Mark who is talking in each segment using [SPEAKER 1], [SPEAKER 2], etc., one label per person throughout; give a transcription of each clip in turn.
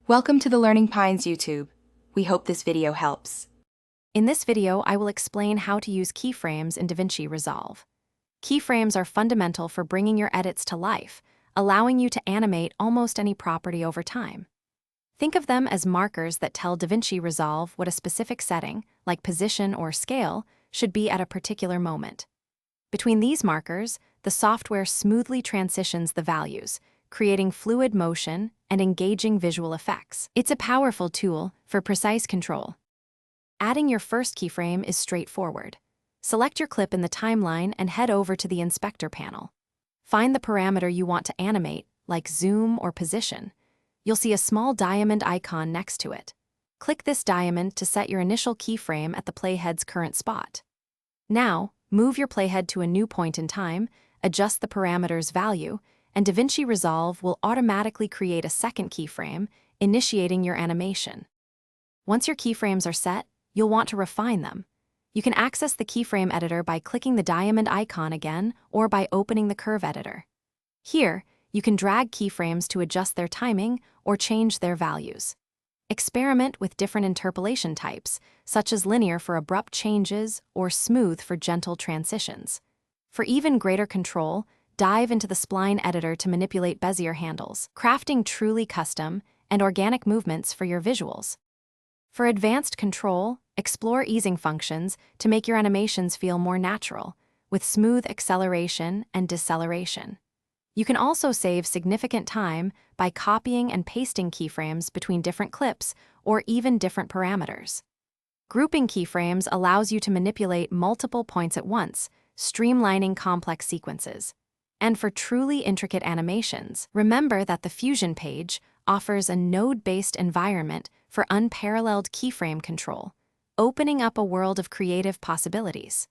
[SPEAKER 1] Welcome to the Learning Pines YouTube. We hope this video helps.
[SPEAKER 2] In this video, I will explain how to use keyframes in DaVinci Resolve. Keyframes are fundamental for bringing your edits to life, allowing you to animate almost any property over time. Think of them as markers that tell DaVinci Resolve what a specific setting, like position or scale, should be at a particular moment. Between these markers, the software smoothly transitions the values, creating fluid motion and engaging visual effects. It's a powerful tool for precise control. Adding your first keyframe is straightforward. Select your clip in the timeline and head over to the inspector panel. Find the parameter you want to animate, like zoom or position. You'll see a small diamond icon next to it. Click this diamond to set your initial keyframe at the playhead's current spot. Now, move your playhead to a new point in time, adjust the parameter's value, and DaVinci Resolve will automatically create a second keyframe, initiating your animation. Once your keyframes are set, you'll want to refine them. You can access the keyframe editor by clicking the diamond icon again or by opening the curve editor. Here, you can drag keyframes to adjust their timing or change their values. Experiment with different interpolation types, such as linear for abrupt changes or smooth for gentle transitions. For even greater control, dive into the spline editor to manipulate Bezier handles, crafting truly custom and organic movements for your visuals. For advanced control, explore easing functions to make your animations feel more natural, with smooth acceleration and deceleration. You can also save significant time by copying and pasting keyframes between different clips or even different parameters. Grouping keyframes allows you to manipulate multiple points at once, streamlining complex sequences. And for truly intricate animations, remember that the Fusion page offers a node-based environment for unparalleled keyframe control, opening up a world of creative possibilities.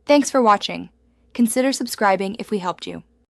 [SPEAKER 1] Thanks for watching. Consider subscribing if we helped you.